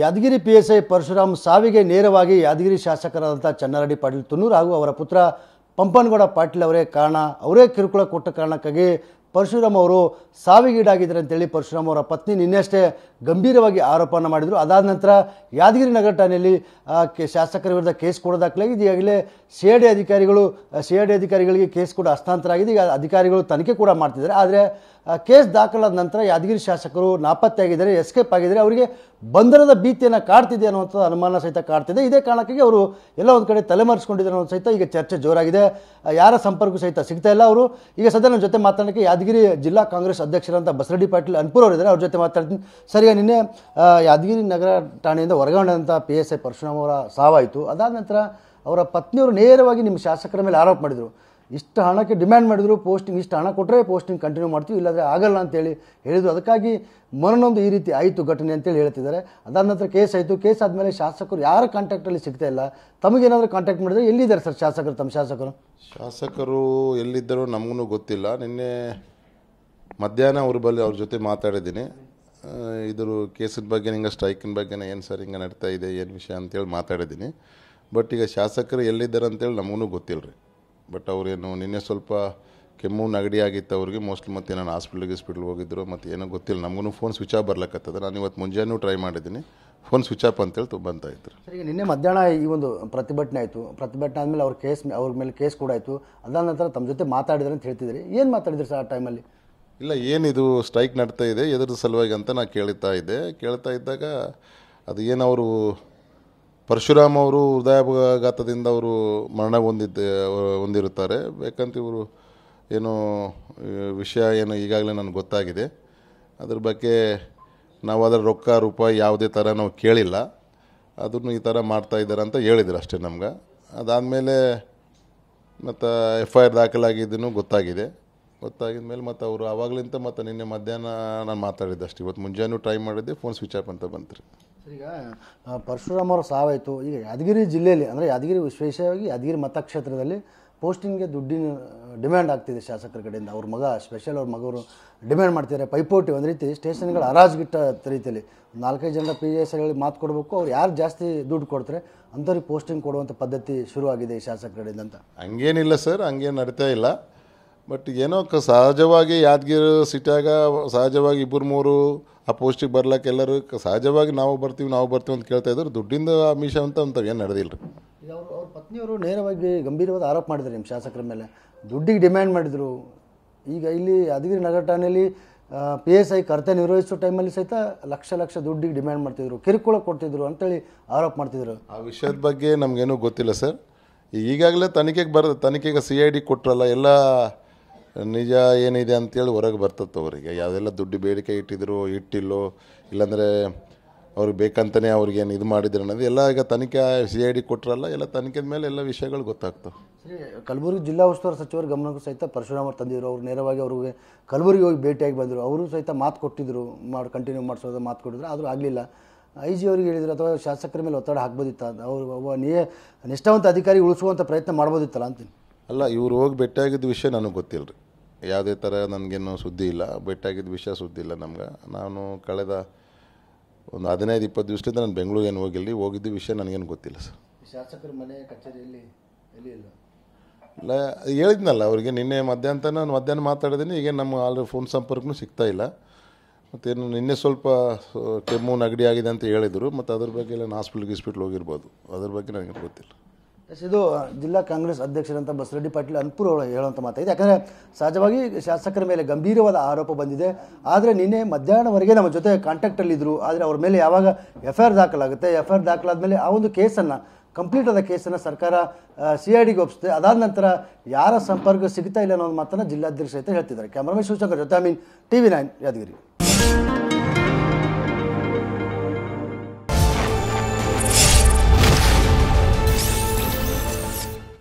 Yadgir PSI Parashuram ಸಾವಿಗೆ ನೇರವಾಗಿ ಯಾದಗಿರಿ ಶಾಸಕರಾದಂಥ ಚನ್ನಾರೆಡ್ಡಿ ಪಾಟೀಲ್ ತುನ್ನೂರು ಹಾಗೂ ಅವರ ಪುತ್ರ ಪಂಪನಗೌಡ ಪಾಟೀಲ್ ಅವರೇ ಕಾರಣ. ಅವರೇ ಕಿರುಕುಳ ಕೊಟ್ಟ ಕಾರಣಕ್ಕಾಗಿ ಪರಶುರಾಮ್ ಅವರು ಸಾವಿಗೀಡಾಗಿದ್ದಾರೆ ಅಂತೇಳಿ ಪರಶುರಾಮ್ ಅವರ ಪತ್ನಿ ನಿನ್ನೆಷ್ಟೇ ಗಂಭೀರವಾಗಿ ಆರೋಪವನ್ನು ಮಾಡಿದರು. ಅದಾದ ನಂತರ ಯಾದಗಿರಿ ನಗರ ಠಾಣೆಯಲ್ಲಿ ಶಾಸಕರ ವಿರುದ್ಧ ಕೇಸ್ ಕೂಡ ದಾಖಲಾಗಿದೆ. ಈಗಾಗಲೇ CID ಅಧಿಕಾರಿಗಳಿಗೆ ಕೇಸ್ ಕೂಡ ಹಸ್ತಾಂತರ ಆಗಿದೆ. ಈಗ ಅಧಿಕಾರಿಗಳು ತನಿಖೆ ಕೂಡ ಮಾಡ್ತಿದ್ದಾರೆ. ಆದರೆ ಕೇಸ್ ದಾಖಲಾದ ನಂತರ ಯಾದಗಿರಿ ಶಾಸಕರು ನಾಪತ್ತೆಯಾಗಿದ್ದಾರೆ, ಎಸ್ಕೇಪ್ ಆಗಿದ್ದಾರೆ. ಅವರಿಗೆ ಬಂಧನದ ಭೀತಿಯನ್ನು ಕಾಡ್ತಿದೆ ಅನ್ನುವಂಥ ಅನುಮಾನ ಸಹಿತ ಕಾಡ್ತಿದೆ. ಇದೇ ಕಾರಣಕ್ಕಾಗಿ ಅವರು ಎಲ್ಲ ಒಂದು ಕಡೆ ತಲೆಮರೆಸ್ಕೊಂಡಿದ್ದಾರೆ ಅನ್ನೋದು ಸಹಿತ ಈಗ ಚರ್ಚೆ ಜೋರಾಗಿದೆ. ಯಾರ ಸಂಪರ್ಕ ಸಹಿತ ಸಿಗ್ತಾ ಇಲ್ಲ. ಅವರು ಈಗ ಸದ್ಯ ನನ್ನ ಜೊತೆ ಮಾತಾಡೋಕ್ಕೆ ಯಾದಗಿರಿ ಜಿಲ್ಲಾ ಕಾಂಗ್ರೆಸ್ ಅಧ್ಯಕ್ಷರಂತ ಬಸರೆಡ್ಡಿ ಪಾಟೀಲ್ ಅನ್ಪುರ್ ಅವರಿದ್ದಾರೆ. ಅವ್ರ ಜೊತೆ ಮಾತಾಡ್ತೀನಿ. ಸರಿಯಾ, ನಿನ್ನೆ ಯಾದಗಿರಿ ನಗರ ಠಾಣೆಯಿಂದ ಹೊರಗಡೆದಂಥ PSI ಪರಶುರಾಮ್ ಅವರ ಸಾವಾಯಿತು. ಅದಾದ ನಂತರ ಅವರ ಪತ್ನಿಯವರು ನೇರವಾಗಿ ನಿಮ್ಮ ಶಾಸಕರ ಮೇಲೆ ಆರೋಪ ಮಾಡಿದರು. ಇಷ್ಟು ಹಣಕ್ಕೆ ಡಿಮ್ಯಾಂಡ್ ಮಾಡಿದರು, ಪೋಸ್ಟಿಂಗ್ ಇಷ್ಟು ಹಣ ಕೊಟ್ಟರೆ ಪೋಸ್ಟಿಂಗ್ ಕಂಟಿನ್ಯೂ ಮಾಡ್ತೀವಿ, ಇಲ್ಲಾಂದರೆ ಆಗಲ್ಲ ಅಂತೇಳಿ ಹೇಳಿದರು. ಅದಕ್ಕಾಗಿ ಮೊನ್ನೊಂದು ಈ ರೀತಿ ಆಯಿತು ಘಟನೆ ಅಂತೇಳಿ ಹೇಳ್ತಿದ್ದಾರೆ. ಅದಾದ ನಂತರ ಕೇಸ್ ಆಯಿತು. ಕೇಸ್ ಆದಮೇಲೆ ಶಾಸಕರು ಯಾರ ಕಾಂಟ್ಯಾಕ್ಟಲ್ಲಿ ಸಿಗ್ತಾ ಇಲ್ಲ. ತಮಗೇನಾದರೂ ಕಾಂಟ್ಯಾಕ್ಟ್ ಮಾಡಿದರೆ ಎಲ್ಲಿದ್ದಾರೆ ಸರ್ ಶಾಸಕರು? ತಮ್ಮ ಶಾಸಕರು ಎಲ್ಲಿದ್ದರೂ ನಮಗೂ ಗೊತ್ತಿಲ್ಲ. ನಿನ್ನೆ ಮಧ್ಯಾಹ್ನ ಅವ್ರ ಜೊತೆ ಮಾತಾಡಿದ್ದೀನಿ. ಇದ್ರ ಕೇಸಿನ ಬಗ್ಗೆ ಹಿಂಗೆ ಸ್ಟ್ರೈಕಿನ ಬಗ್ಗೆ ಏನು ಸರ್ ಹಿಂಗೆ ನಡೀತಾ ಇದೆ, ಏನು ವಿಷಯ ಅಂತೇಳಿ ಮಾತಾಡಿದ್ದೀನಿ. ಬಟ್ ಈಗ ಶಾಸಕರು ಎಲ್ಲಿದ್ದಾರೆ ಅಂತೇಳಿ ನಮಗೂ ಗೊತ್ತಿಲ್ಲ ರೀ. ಬಟ್ ಅವರೇನು ನಿನ್ನೆ ಸ್ವಲ್ಪ ಕೆಮ್ಮು ನೆಗಡಿ ಆಗಿತ್ತು ಅವ್ರಿಗೆ, ಮೋಸ್ಟ್ಲಿ ಮತ್ತೆ ನಾನು ಹಾಸ್ಪಿಟ್ಲ್ಗೆ ಹೋಗಿದ್ರು, ಮತ್ತು ಏನೋ ಗೊತ್ತಿಲ್ಲ. ನಮಗೂ ಫೋನ್ ಸ್ವಿಚ್ ಆಫ್ ಬರ್ಲಕ್ಕತ್ತದ. ನಾನು ಇವತ್ತು ಮುಂಜಾನೆ ಟ್ರೈ ಮಾಡಿದ್ದೀನಿ, ಫೋನ್ ಸ್ವಿಚ್ ಆಫ್ ಅಂತೇಳಿ ಬಂತಾಯಿತ್ತು. ಸರಿ, ನಿನ್ನೆ ಮಧ್ಯಾಹ್ನ ಈ ಒಂದು ಪ್ರತಿಭಟನೆ ಆಯಿತು. ಪ್ರತಿಭಟನೆ ಆದಮೇಲೆ ಅವ್ರ ಮೇಲೆ ಕೇಸ್ ಕೂಡ ಆಯಿತು. ಅದಾದ ನಂತರ ತಮ್ಮ ಜೊತೆ ಮಾತಾಡಿದ್ರೆ ಅಂತ ಹೇಳ್ತಿದ್ರಿ. ಏನು ಮಾತಾಡಿದ್ರಿ ಸರ್ ಆ ಟೈಮಲ್ಲಿ? ಇಲ್ಲ, ಏನಿದು ಸ್ಟ್ರೈಕ್ ನಡ್ತಾ ಇದೆ ಎದ್ರ ಸಲುವಾಗಿ ಅಂತ ನಾನು ಕೇಳ್ತಾ ಇದ್ದಾಗ ಅದು ಏನವರು ಪರಶುರಾಮ್ ಅವರು ಹೃದಯಾಘಾತದಿಂದ ಅವರು ಮರಣ ಹೊಂದಿರುತ್ತಾರೆ. ಬೇಕಂತ ಇವರು ಏನೋ ವಿಷಯ ಏನು ಈಗಾಗಲೇ ನನಗೆ ಗೊತ್ತಾಗಿದೆ. ಅದ್ರ ಬಗ್ಗೆ ನಾವು ಅದರ ರೊಕ್ಕ ರೂಪಾಯಿ ಯಾವುದೇ ಥರ ನಾವು ಕೇಳಿಲ್ಲ. ಅದನ್ನು ಈ ಥರ ಮಾಡ್ತಾಯಿದ್ದಾರೆ ಅಂತ ಹೇಳಿದ್ರು ಅಷ್ಟೇ ನಮ್ಗೆ. ಅದಾದಮೇಲೆ ಮತ್ತು FIR ದಾಖಲಾಗಿದ್ದೂ ಗೊತ್ತಾಗಿದ ಮೇಲೆ ಮತ್ತು ಅವರು ಆವಾಗಲಿಂದ ಮತ್ತು ನಿನ್ನೆ ಮಧ್ಯಾಹ್ನ ನಾನು ಮಾತಾಡಿದ್ದೆ ಅಷ್ಟೇ. ಇವತ್ತು ಮುಂಜಾನೆ ಟ್ರೈ ಮಾಡಿದ್ದೆ, ಫೋನ್ ಸ್ವಿಚ್ ಆಫ್ ಅಂತ ಬಂತು ರೀ. ಈಗ ಪರಶುರಾಮ್ ಅವರು ಸಾವಾಯಿತು. ಈಗ ಯಾದಗಿರಿ ಜಿಲ್ಲೆಯಲ್ಲಿ ಅಂದರೆ ಯಾದಗಿರಿ ವಿಶೇಷವಾಗಿ ಯಾದಗಿರಿ ಮತಕ್ಷೇತ್ರದಲ್ಲಿ ಪೋಸ್ಟಿಂಗ್ಗೆ ದುಡ್ಡಿನ ಡಿಮ್ಯಾಂಡ್ ಆಗ್ತಿದೆ ಶಾಸಕರ ಕಡೆಯಿಂದ. ಅವ್ರ ಮಗ ಸ್ಪೆಷಲ್ ಅವ್ರ ಮಗವರು ಡಿಮ್ಯಾಂಡ್ ಮಾಡ್ತಿದ್ದಾರೆ. ಪೈಪೋಟಿ ಒಂದು ರೀತಿ ಸ್ಟೇಷನ್ಗಳ ಹರಾಜುಗಿಟ್ಟ ರೀತಿಯಲ್ಲಿ 4-5 ಜನ PSIಗಳಿಗೆ ಮಾತು ಕೊಡಬೇಕು. ಅವ್ರು ಯಾರು ಜಾಸ್ತಿ ದುಡ್ಡು ಕೊಡ್ತಾರೆ ಅಂಥವ್ರಿಗೆ ಪೋಸ್ಟಿಂಗ್ ಕೊಡುವಂಥ ಪದ್ಧತಿ ಶುರುವಾಗಿದೆ ಈ ಶಾಸಕರ ಕಡೆಯಿಂದ ಅಂತ. ಹಂಗೇನಿಲ್ಲ ಸರ್, ಹಂಗೇನು ನಡೀತಾ ಇಲ್ಲ. ಬಟ್ ಏನೋ ಸಹಜವಾಗಿ ಯಾದಗಿರಿ ಸಿಟಿಯಾಗ ಸಹಜವಾಗಿ 2-3 ಆ ಪೋಸ್ಟಿಗೆ ಬರ್ಲಿಕ್ಕೆ ಎಲ್ಲರೂ ಸಹಜವಾಗಿ ನಾವು ಬರ್ತೀವಿ ಅಂತ ಕೇಳ್ತಾ ಇದ್ರು. ದುಡ್ಡಿಂದ ಆಮಿಷ ಅಂತ ಏನು ನಡೆದಿಲ್ಲ ರೀ. ಈಗ ಅವ್ರ ಪತ್ನಿಯವರು ನೇರವಾಗಿ ಗಂಭೀರವಾದ ಆರೋಪ ಮಾಡಿದ್ದಾರೆ ನಿಮ್ಮ ಶಾಸಕರ ಮೇಲೆ. ದುಡ್ಡಿಗೆ ಡಿಮ್ಯಾಂಡ್ ಮಾಡಿದರು. ಈಗ ಇಲ್ಲಿ ಯಾದಗಿರಿ ನಗರ ಠಾಣೆಯಲ್ಲಿ PSI ಕರ್ತವ್ಯ ನಿರ್ವಹಿಸೋ ಟೈಮಲ್ಲಿ ಸಹಿತ ಲಕ್ಷ ದುಡ್ಡಿಗೆ ಡಿಮ್ಯಾಂಡ್ ಮಾಡ್ತಿದ್ರು, ಕಿರುಕುಳ ಕೊಡ್ತಿದ್ರು ಅಂತೇಳಿ ಆರೋಪ ಮಾಡ್ತಿದ್ರು. ಆ ವಿಷಯದ ಬಗ್ಗೆ ನಮಗೇನೂ ಗೊತ್ತಿಲ್ಲ ಸರ್. ಈಗಾಗಲೇ ತನಿಖೆಗೆ CID ಕೊಟ್ಟರಲ್ಲ, ಎಲ್ಲ ನಿಜ ಏನಿದೆ ಅಂತೇಳಿ ಹೊರಗೆ ಬರ್ತದೆ ಅವರಿಗೆ. ಯಾವುದೆಲ್ಲ ದುಡ್ಡು ಬೇಡಿಕೆ ಇಟ್ಟಿಲ್ಲೋ ಇಲ್ಲಾಂದರೆ ಅವ್ರಿಗೆ ಬೇಕಂತಲೇ ಅವ್ರಿಗೇನು ಇದು ಮಾಡಿದ್ರು ಅನ್ನೋದು ಎಲ್ಲ ಈಗ ತನಿಖೆ CID ಕೊಟ್ಟರಲ್ಲ, ಎಲ್ಲ ತನಿಖೆದ ಮೇಲೆ ಎಲ್ಲ ವಿಷಯಗಳು ಗೊತ್ತಾಗ್ತವೆ. ಸರಿ, ಕಲಬುರಗಿ ಜಿಲ್ಲಾ ಉಸ್ತುವಾರಿ ಸಚಿವರ ಗಮನಕ್ಕೂ ಸಹಿತ ಪರಶುರಾಮ್ ಅವರು ತಂದಿದ್ರು. ಅವ್ರು ನೇರವಾಗಿ ಅವ್ರಿಗೆ ಕಲಬುರಗಿ ಹೋಗಿ ಭೇಟಿಯಾಗಿ ಬಂದರು. ಅವರು ಸಹಿತ ಮಾತು ಕೊಟ್ಟಿದ್ದರು, ಕಂಟಿನ್ಯೂ ಮಾಡಿಸೋದು ಮಾತು ಕೊಟ್ಟಿದ್ರು. ಆದರೂ ಆಗಲಿಲ್ಲ. IG ಅವ್ರಿಗೆ ಹೇಳಿದ್ರು ಅಥವಾ ಶಾಸಕರ ಮೇಲೆ ಒತ್ತಡ ಹಾಕ್ಬೋದಿತ್ತ, ಅವರು ನಿಷ್ಠಾವಂತ ಅಧಿಕಾರಿ ಉಳಿಸುವಂಥ ಪ್ರಯತ್ನ ಮಾಡ್ಬೋದಿತ್ತಲ್ಲ ಅಂತೀನಿ. ಅಲ್ಲ, ಇವ್ರು ಹೋಗಿ ಭೇಟಿಯಾಗಿದ್ದ ವಿಷಯ ನನಗೆ ಗೊತ್ತಿಲ್ಲ ರೀ. ಯಾವುದೇ ಥರ ನನಗೇನು ಸುದ್ದಿ ಇಲ್ಲ. ಭೇಟಿಯಾಗಿದ್ದ ವಿಷಯ ಸುದ್ದಿ ಇಲ್ಲ ನಮ್ಗೆ. ನಾನು ಕಳೆದ ಒಂದು 15-20 ದಿವಸದಿಂದ ನಾನು ಬೆಂಗಳೂರಿಗೆ ಹೋಗಿದ್ದ ವಿಷಯ ನನಗೇನು ಗೊತ್ತಿಲ್ಲ ಸರ್. ಶಾಸಕರ ಮನೆ ಕಚೇರಿಯಲ್ಲಿ ಎಲ್ಲಿ ಇಲ್ಲ ಹೇಳಿದ್ನಲ್ಲ ಅವ್ರಿಗೆ ನಿನ್ನೆ ಮಧ್ಯಾಹ್ನ ಮಾತಾಡಿದ್ದೀನಿ. ಈಗ ನಮ್ಮ ಆಲ್ರೆಡಿ ಫೋನ್ ಸಂಪರ್ಕನೂ ಸಿಗ್ತಾ ಇಲ್ಲ. ಮತ್ತೇನು ನಿನ್ನೆ ಸ್ವಲ್ಪ ಕೆಮ್ಮು ನೆಗಡಿ ಆಗಿದೆ ಅಂತ ಹೇಳಿದರು. ಮತ್ತು ಅದ್ರ ಬಗ್ಗೆ ಎಲ್ಲ ಹಾಸ್ಪಿಟ್ಲ್ ಹೋಗಿರ್ಬೋದು. ಅದ್ರ ಬಗ್ಗೆ ನನಗೆ ಗೊತ್ತಿಲ್ಲ. ಇದು ಜಿಲ್ಲಾ ಕಾಂಗ್ರೆಸ್ ಅಧ್ಯಕ್ಷರಂತ ಬಸರೆಡ್ಡಿ ಪಾಟೀಲ್ ಅನ್ಪುರ್ ಅವರು ಹೇಳುವಂಥ ಮಾತಾಗಿದೆ. ಯಾಕಂದರೆ ಸಹಜವಾಗಿ ಶಾಸಕರ ಮೇಲೆ ಗಂಭೀರವಾದ ಆರೋಪ ಬಂದಿದೆ. ಆದರೆ ನಿನ್ನೆ ಮಧ್ಯಾಹ್ನವರೆಗೆ ನಮ್ಮ ಜೊತೆ ಕಾಂಟ್ಯಾಕ್ಟಲ್ಲಿದ್ದರು. ಆದರೆ ಅವ್ರ ಮೇಲೆ ಯಾವಾಗ FIR ದಾಖಲಾಗುತ್ತೆ, FIR ದಾಖಲಾದ ಮೇಲೆ ಆ ಒಂದು ಕೇಸನ್ನು ಕಂಪ್ಲೀಟ್ ಆದ ಕೇಸನ್ನು ಸರ್ಕಾರ CIDಗೆ ಒಪ್ಪಿಸುತ್ತೆ. ಅದಾದ ನಂತರ ಯಾರ ಸಂಪರ್ಕ ಸಿಗ್ತಾ ಇಲ್ಲ ಅನ್ನೋ ಮಾತನ್ನು ಜಿಲ್ಲಾಧ್ಯಕ್ಷ ಸಹಿತ ಹೇಳ್ತಿದ್ದಾರೆ. ಕ್ಯಾಮ್ರಾಮನ್ ಶಿವಶಂಕರ್ ಜೊತೆ TV9 ಯಾದಗಿರಿ.